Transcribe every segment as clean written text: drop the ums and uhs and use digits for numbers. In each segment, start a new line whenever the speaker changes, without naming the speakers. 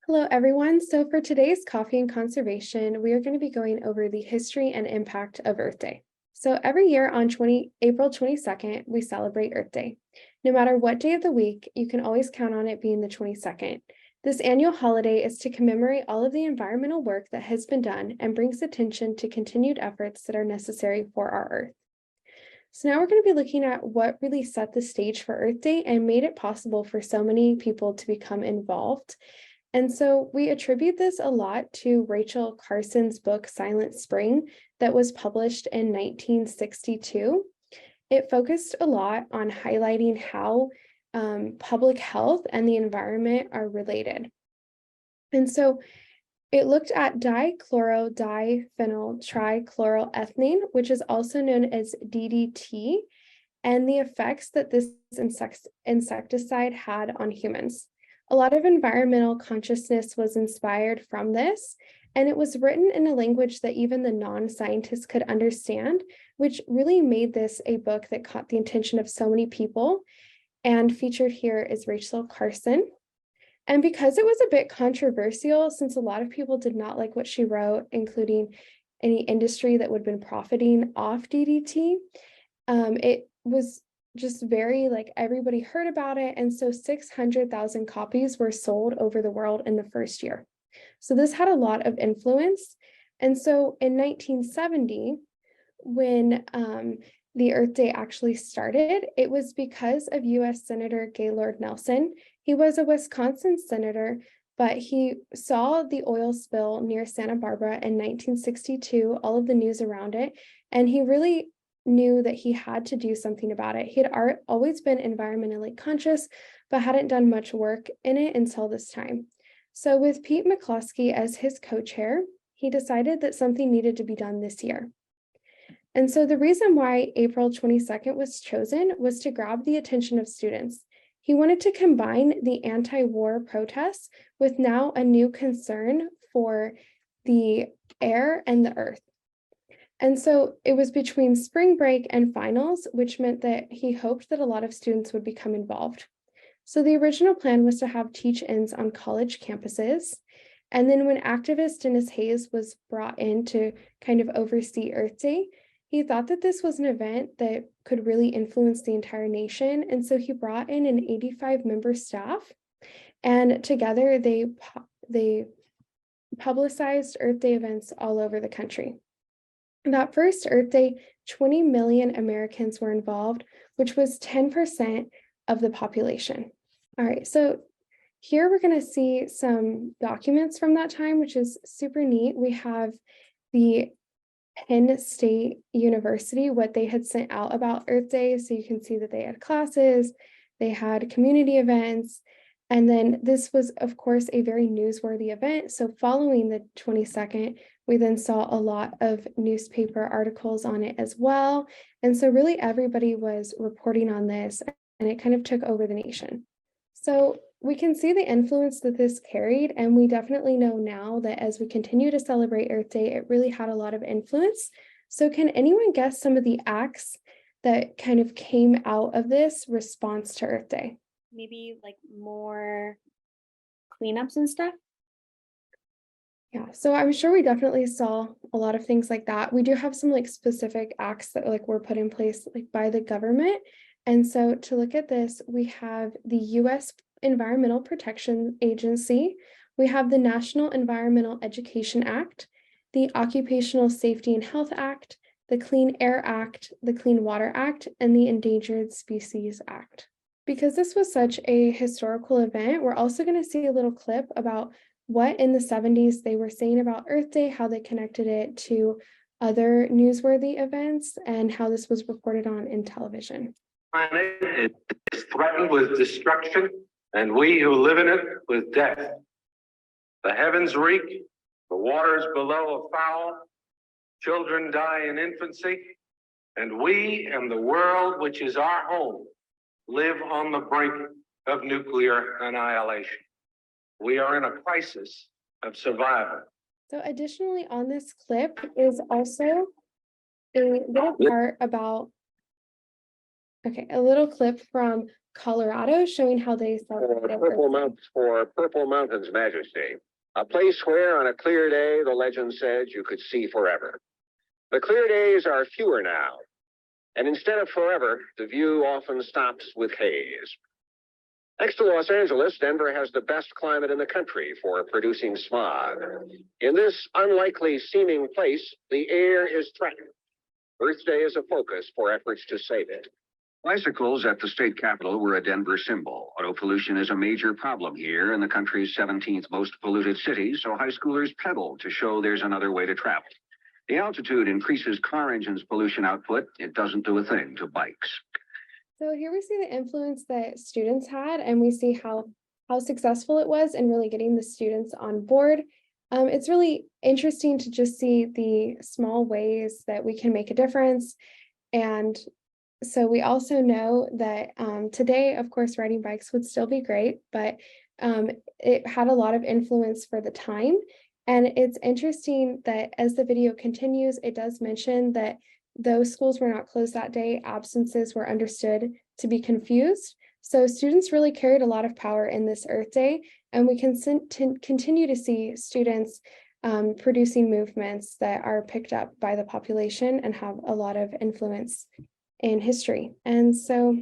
Hello, everyone. So for today's Coffee and Conservation, we are going to be going over the history and impact of Earth Day. So every year on April 22nd, we celebrate Earth Day. No matter what day of the week, you can always count on it being the 22nd. This annual holiday is to commemorate all of the environmental work that has been done and brings attention to continued efforts that are necessary for our Earth. So now we're going to be looking at what really set the stage for Earth Day and made it possible for so many people to become involved. And so we attribute this a lot to Rachel Carson's book, Silent Spring, that was published in 1962. It focused a lot on highlighting how public health and the environment are related. And so it looked at dichloro-diphenyl trichloroethylene, which is also known as DDT, and the effects that this insecticide had on humans. A lot of environmental consciousness was inspired from this, and it was written in a language that even the non-scientists could understand, which really made this a book that caught the attention of so many people. And featured here is Rachel Carson. And because it was a bit controversial, since a lot of people did not like what she wrote, including any industry that would have been profiting off DDT, it was just very everybody heard about it. And so 600,000 copies were sold over the world in the first year. So this had a lot of influence. And so in 1970, when the Earth Day actually started, it was because of US Senator Gaylord Nelson. He was a Wisconsin senator, but he saw the oil spill near Santa Barbara in 1962, all of the news around it, and he really knew that he had to do something about it. He had always been environmentally conscious, but hadn't done much work in it until this time. So with Pete McCloskey as his co-chair, he decided that something needed to be done this year. And so the reason why April 22nd was chosen was to grab the attention of students. He wanted to combine the anti-war protests with now a new concern for the air and the earth. And so it was between spring break and finals, which meant that he hoped that a lot of students would become involved. So the original plan was to have teach-ins on college campuses. And then when activist Dennis Hayes was brought in to kind of oversee Earth Day, he thought that this was an event that could really influence the entire nation. And so he brought in an 85-member staff, and together they publicized Earth Day events all over the country. That first Earth Day, 20 million Americans were involved, which was 10% of the population. All right, so here we're going to see some documents from that time, which is super neat. We have the Penn State University, what they had sent out about Earth Day. So you can see that they had classes, they had community events, and then this was, of course, a very newsworthy event. So following the 22nd, we then saw a lot of newspaper articles on it as well. And so really everybody was reporting on this, and it kind of took over the nation. So we can see the influence that this carried, and we definitely know now that as we continue to celebrate Earth Day, it really had a lot of influence. So can anyone guess some of the acts that kind of came out of this response to Earth Day?
Maybe like more cleanups and stuff.
Yeah, so I'm sure we definitely saw a lot of things like that. We do have some specific acts that were put in place by the government. And so to look at this, we have the US Environmental Protection Agency, we have the National Environmental Education Act, the Occupational Safety and Health Act, the Clean Air Act, the Clean Water Act, and the Endangered Species Act. Because this was such a historical event, we're also going to see a little clip about what in the 70s they were saying about Earth Day, how they connected it to other newsworthy events, and how this was reported on in television.
Planet is threatened with destruction, and we who live in it with death. The heavens reek, the waters below are foul, children die in infancy, and we and the world, which is our home, live on the brink of nuclear annihilation. We are in a crisis of survival.
So additionally on this clip is also a little part about, a little clip from Colorado, showing how they celebrated
For Purple Mountain's majesty, a place where on a clear day, the legend said you could see forever. The clear days are fewer now, and instead of forever, the view often stops with haze. Next to Los Angeles, Denver has the best climate in the country for producing smog. In this unlikely seeming place, the air is threatened. Earth Day is a focus for efforts to save it. Bicycles at the state capitol were a Denver symbol. Auto pollution is a major problem here in the country's 17th most polluted city, so high schoolers pedal to show there's another way to travel. The altitude increases car engines' pollution output. It doesn't do a thing to bikes.
So here we see the influence that students had, and we see how successful it was in really getting the students on board. It's really interesting to just see the small ways that we can make a difference. And so we also know that today, of course, riding bikes would still be great, but it had a lot of influence for the time. And it's interesting that as the video continues, it does mention that though schools were not closed that day, absences were understood to be confused. So students really carried a lot of power in this Earth Day, and we can continue to see students producing movements that are picked up by the population and have a lot of influence in history. And so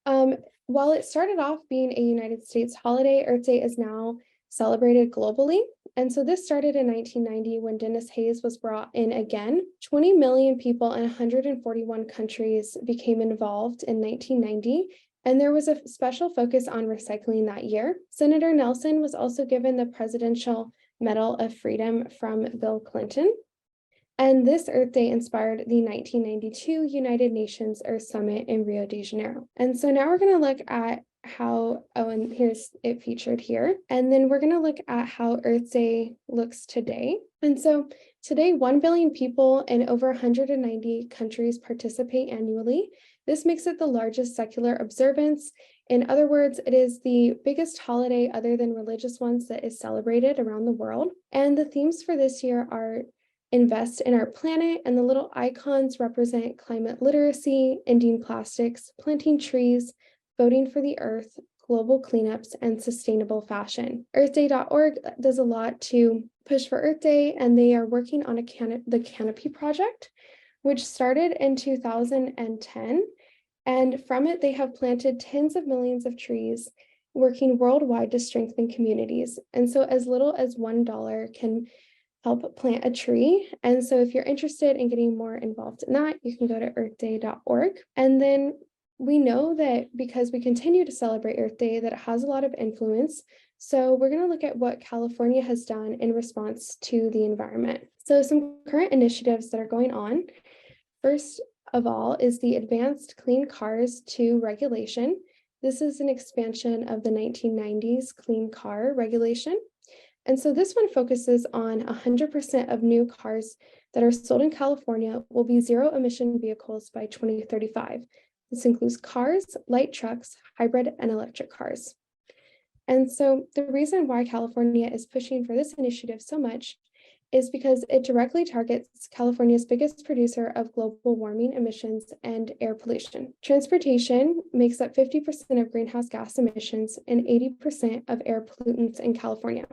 while it started off being a United States holiday, Earth Day is now celebrated globally. And so this started in 1990 when Dennis Hayes was brought in again. 20 million people in 141 countries became involved in 1990, and there was a special focus on recycling that year. Senator Nelson was also given the Presidential Medal of Freedom from Bill Clinton. And this Earth Day inspired the 1992 United Nations Earth Summit in Rio de Janeiro. And so now we're going to look at how, and here's it featured here. And then we're going to look at how Earth Day looks today. And so today, 1 billion people in over 190 countries participate annually. This makes it the largest secular observance. In other words, it is the biggest holiday other than religious ones that is celebrated around the world. And the themes for this year are invest in our planet, and the little icons represent climate literacy, ending plastics, planting trees, voting for the earth, global cleanups, and sustainable fashion. EarthDay.org does a lot to push for Earth Day, and they are working on the Canopy Project, which started in 2010. And from it, they have planted tens of millions of trees, working worldwide to strengthen communities. And so as little as $1 can help plant a tree. And so if you're interested in getting more involved in that, you can go to earthday.org. And then we know that because we continue to celebrate Earth Day, that it has a lot of influence. So we're going to look at what California has done in response to the environment. So some current initiatives that are going on. First of all is the Advanced Clean Cars 2 regulation. This is an expansion of the 1990s Clean Car regulation. And so this one focuses on 100% of new cars that are sold in California will be zero emission vehicles by 2035. This includes cars, light trucks, hybrid, and electric cars. And so the reason why California is pushing for this initiative so much is because it directly targets California's biggest producer of global warming emissions and air pollution. Transportation makes up 50% of greenhouse gas emissions and 80% of air pollutants in California.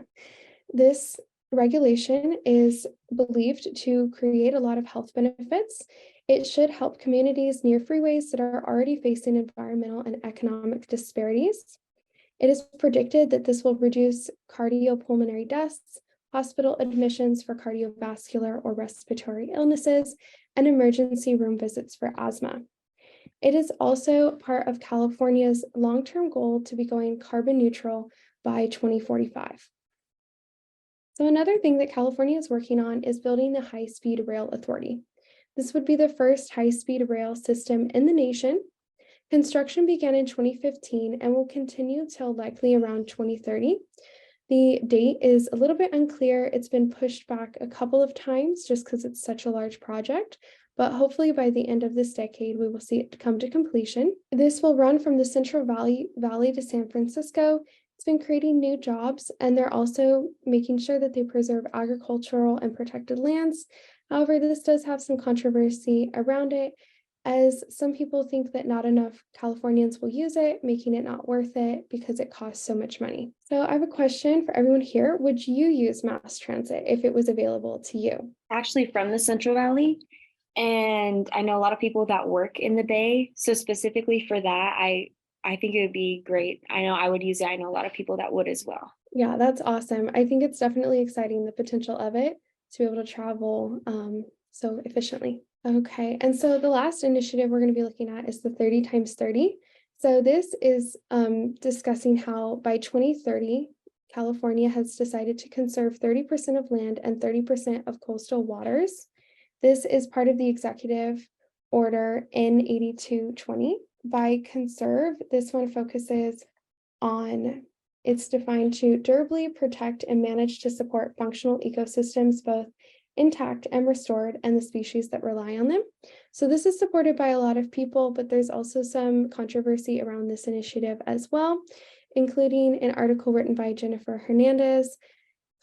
This regulation is believed to create a lot of health benefits. It should help communities near freeways that are already facing environmental and economic disparities. It is predicted that this will reduce cardiopulmonary deaths, hospital admissions for cardiovascular or respiratory illnesses, and emergency room visits for asthma. It is also part of California's long-term goal to be going carbon neutral by 2045. So another thing that California is working on is building the high-speed rail authority. This would be the first high-speed rail system in the nation. Construction began in 2015 and will continue till likely around 2030. The date is a little bit unclear. It's been pushed back a couple of times just because it's such a large project, but hopefully by the end of this decade, we will see it come to completion. This will run from the Central Valley to San Francisco. It's been creating new jobs, and they're also making sure that they preserve agricultural and protected lands. However, this does have some controversy around it, as some people think that not enough Californians will use it, making it not worth it because it costs so much money. So I have a question for everyone here. Would you use mass transit if it was available to you?
Actually from the Central Valley. And I know a lot of people that work in the Bay. So specifically for that, I think it would be great. I know I would use it. I know a lot of people that would as well.
Yeah, that's awesome. I think it's definitely exciting, the potential of it to be able to travel so efficiently. Okay, and so the last initiative we're going to be looking at is the 30 times 30. So this is discussing how by 2030, California has decided to conserve 30% of land and 30% of coastal waters. This is part of the executive order N8220. By conserve, this one focuses on, it's defined to durably protect and manage to support functional ecosystems, both intact and restored, and the species that rely on them. So this is supported by a lot of people, but there's also some controversy around this initiative as well, including an article written by Jennifer Hernandez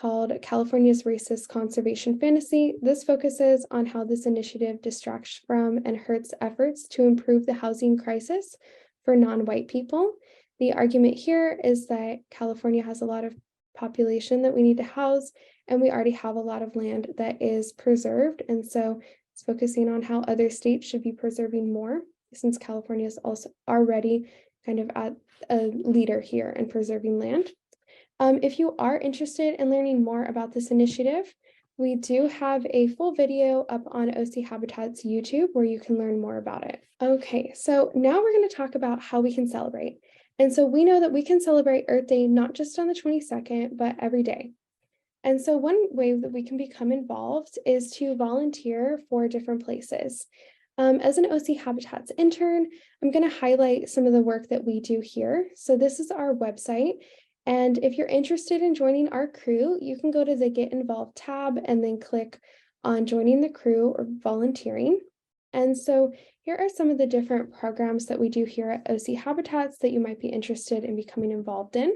called California's Racist Conservation Fantasy. This focuses on how this initiative distracts from and hurts efforts to improve the housing crisis for non-white people. The argument here is that California has a lot of population that we need to house, and we already have a lot of land that is preserved. And so it's focusing on how other states should be preserving more, since California is also already kind of at a leader here in preserving land. If you are interested in learning more about this initiative, we do have a full video up on OC Habitat's YouTube where you can learn more about it. Okay, so now we're going to talk about how we can celebrate. And so we know that we can celebrate Earth Day not just on the 22nd, but every day. And so one way that we can become involved is to volunteer for different places. As an OC Habitats intern, I'm going to highlight some of the work that we do here. So this is our website. And if you're interested in joining our crew, you can go to the Get Involved tab and then click on joining the crew or volunteering. And so here are some of the different programs that we do here at OC Habitats that you might be interested in becoming involved in.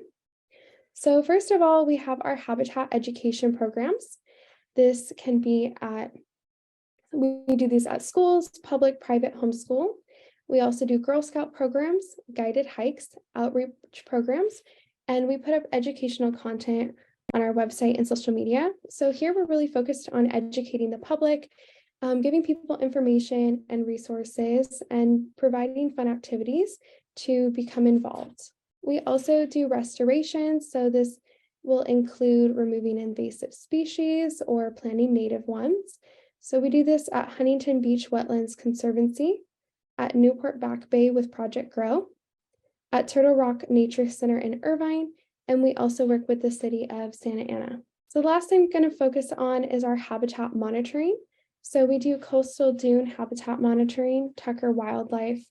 So first of all, we have our habitat education programs. This can be we do these at schools, public, private, homeschool. We also do Girl Scout programs, guided hikes, outreach programs, and we put up educational content on our website and social media. So here we're really focused on educating the public, giving people information and resources, and providing fun activities to become involved. We also do restorations. So this will include removing invasive species or planting native ones. So we do this at Huntington Beach Wetlands Conservancy, at Newport Back Bay with Project Grow, at Turtle Rock Nature Center in Irvine, and we also work with the city of Santa Ana. So the last thing I'm going to focus on is our habitat monitoring. So we do coastal dune habitat monitoring, Tucker Wildlife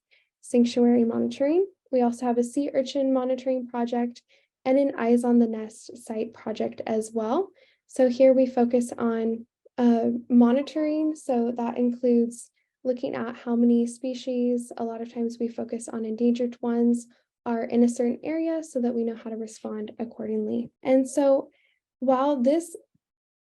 Sanctuary monitoring. We also have a sea urchin monitoring project and an Eyes on the Nest site project as well. So here we focus on monitoring. So that includes looking at how many species. A lot of times we focus on endangered ones are in a certain area so that we know how to respond accordingly. And so while this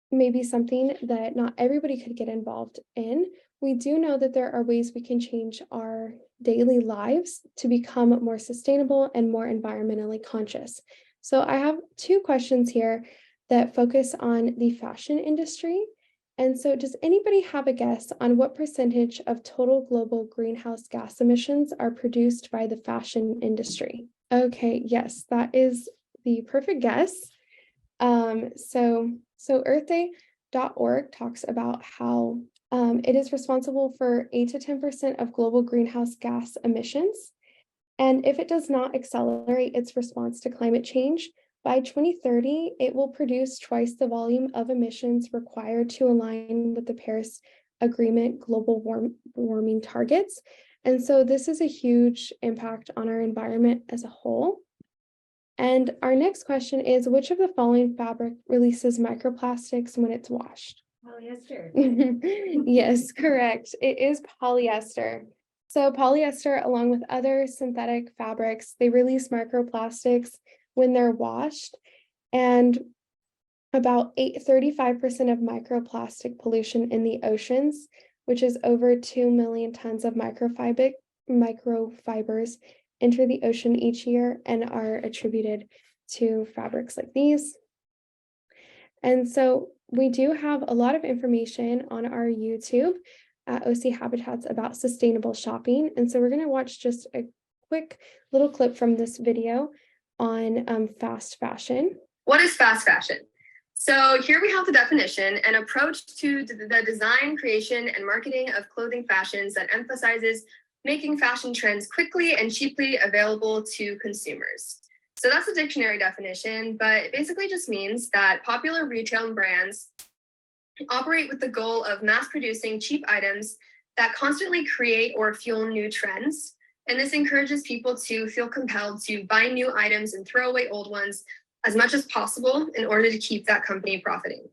may be something that not everybody could get involved in, we do know that there are ways we can change our daily lives to become more sustainable and more environmentally conscious. So I have two questions here that focus on the fashion industry. And so does anybody have a guess on what percentage of total global greenhouse gas emissions are produced by the fashion industry? Okay, yes, that is the perfect guess. So EarthDay.org talks about how it is responsible for 8 to 10% of global greenhouse gas emissions. And if it does not accelerate its response to climate change, by 2030, it will produce twice the volume of emissions required to align with the Paris Agreement global warming targets. And so this is a huge impact on our environment as a whole. And our next question is, which of the following fabric releases microplastics when it's washed?
Polyester.
Yes, correct. It is polyester. So polyester, along with other synthetic fabrics, they release microplastics when they're washed, and about 35% of microplastic pollution in the oceans which is over 2 million tons of microfibers enter the ocean each year and are attributed to fabrics like these. And so we do have a lot of information on our YouTube at OC Habitats about sustainable shopping. And so we're going to watch just a quick little clip from this video on fast fashion.
What is fast fashion? So here we have the definition: an approach to the design, creation, and marketing of clothing fashions that emphasizes making fashion trends quickly and cheaply available to consumers. So that's a dictionary definition, but it basically just means that popular retail brands operate with the goal of mass producing cheap items that constantly create or fuel new trends. And this encourages people to feel compelled to buy new items and throw away old ones as much as possible in order to keep that company profiting.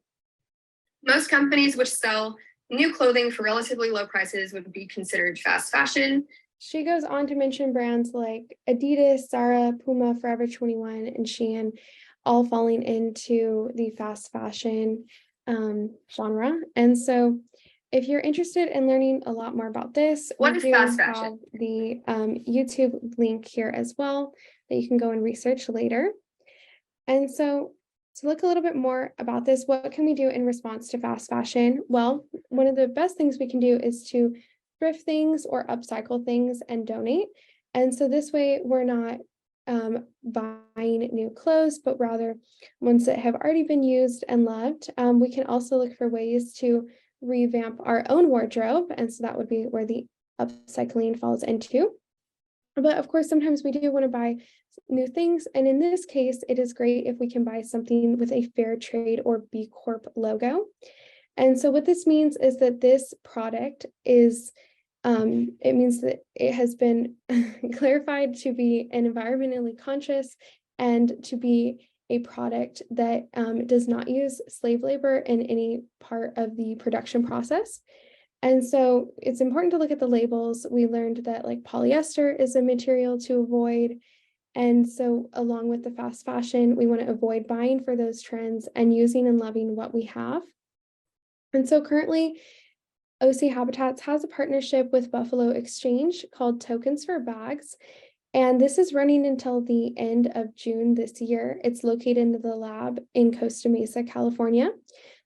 Most companies which sell new clothing for relatively low prices would be considered fast fashion.
She goes on to mention brands like Adidas, Zara, Puma, Forever 21, and Shein, all falling into the fast fashion genre. And so if you're interested in learning a lot more about this,
What
we
is
do
fast
have
fashion?
the YouTube link here as well that you can go and research later. And so to look a little bit more about this, what can we do in response to fast fashion? Well, one of the best things we can do is to thrift things or upcycle things and donate. And so this way we're not buying new clothes, but rather ones that have already been used and loved. We can also look for ways to revamp our own wardrobe. And so that would be where the upcycling falls into. But of course, sometimes we do want to buy new things. And in this case, it is great if we can buy something with a fair trade or B Corp logo. And so what this means is that this product is, it means that it has been clarified to be an environmentally conscious and to be a product that does not use slave labor in any part of the production process. And so it's important to look at the labels. We learned that like polyester is a material to avoid. And so along with the fast fashion, we want to avoid buying for those trends and using and loving what we have. And so currently, OC Habitats has a partnership with Buffalo Exchange called Tokens for Bags. And this is running until the end of June this year. It's located in the lab in Costa Mesa, California.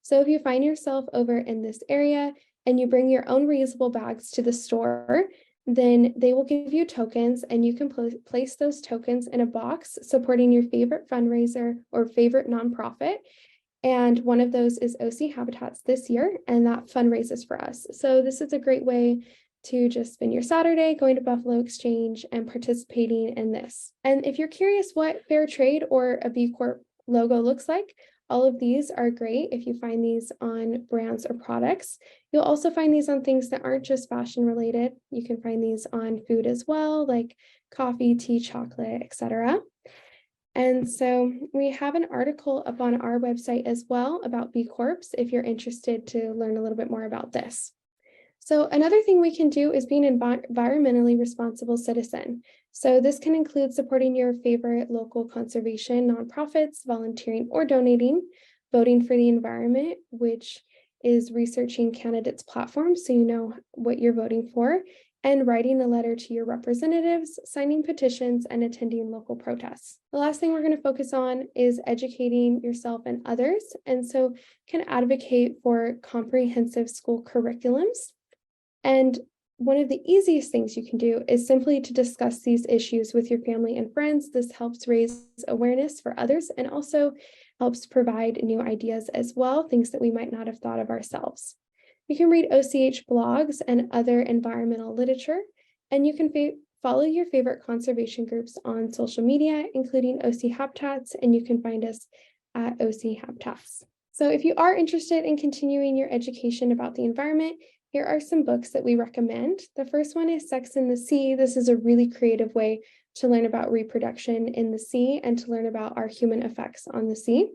So if you find yourself over in this area and you bring your own reusable bags to the store, then they will give you tokens and you can place those tokens in a box supporting your favorite fundraiser or favorite nonprofit. And one of those is OC Habitats this year, and that fundraises for us. So this is a great way to just spend your Saturday going to Buffalo Exchange and participating in this. And if you're curious what fair trade or a B Corp logo looks like, all of these are great if you find these on brands or products. You'll also find these on things that aren't just fashion related. You can find these on food as well, like coffee, tea, chocolate, etc. And so we have an article up on our website as well about B Corps if you're interested to learn a little bit more about this. So another thing we can do is being an environmentally responsible citizen. So this can include supporting your favorite local conservation nonprofits, volunteering or donating, voting for the environment, which is researching candidates' platforms so you know what you're voting for, and writing a letter to your representatives, signing petitions, and attending local protests. The last thing we're going to focus on is educating yourself and others, and so can advocate for comprehensive school curriculums. And one of the easiest things you can do is simply to discuss these issues with your family and friends. This helps raise awareness for others and also helps provide new ideas as well, things that we might not have thought of ourselves. You can read OCH blogs and other environmental literature, and you can follow your favorite conservation groups on social media, including OC Habitats, and you can find us at OC Habitats. So if you are interested in continuing your education about the environment, here are some books that we recommend. The first one is Sex in the Sea. This is a really creative way to learn about reproduction in the sea and to learn about our human effects on the sea.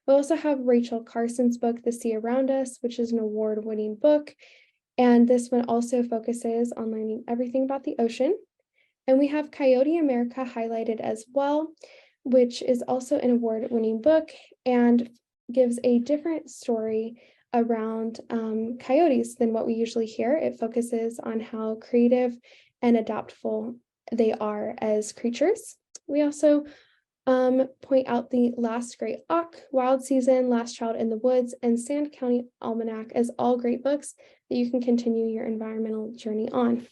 We also have Rachel Carson's book, The Sea Around Us, which is an award-winning book. And this one also focuses on learning everything about the ocean. And we have Coyote America highlighted as well, which is also an award-winning book and gives a different story around coyotes than what we usually hear. It focuses on how creative and adaptable they are as creatures. We also point out the Last Great Auk, Wild Season, Last Child in the Woods, and Sand County Almanac as all great books that you can continue your environmental journey on.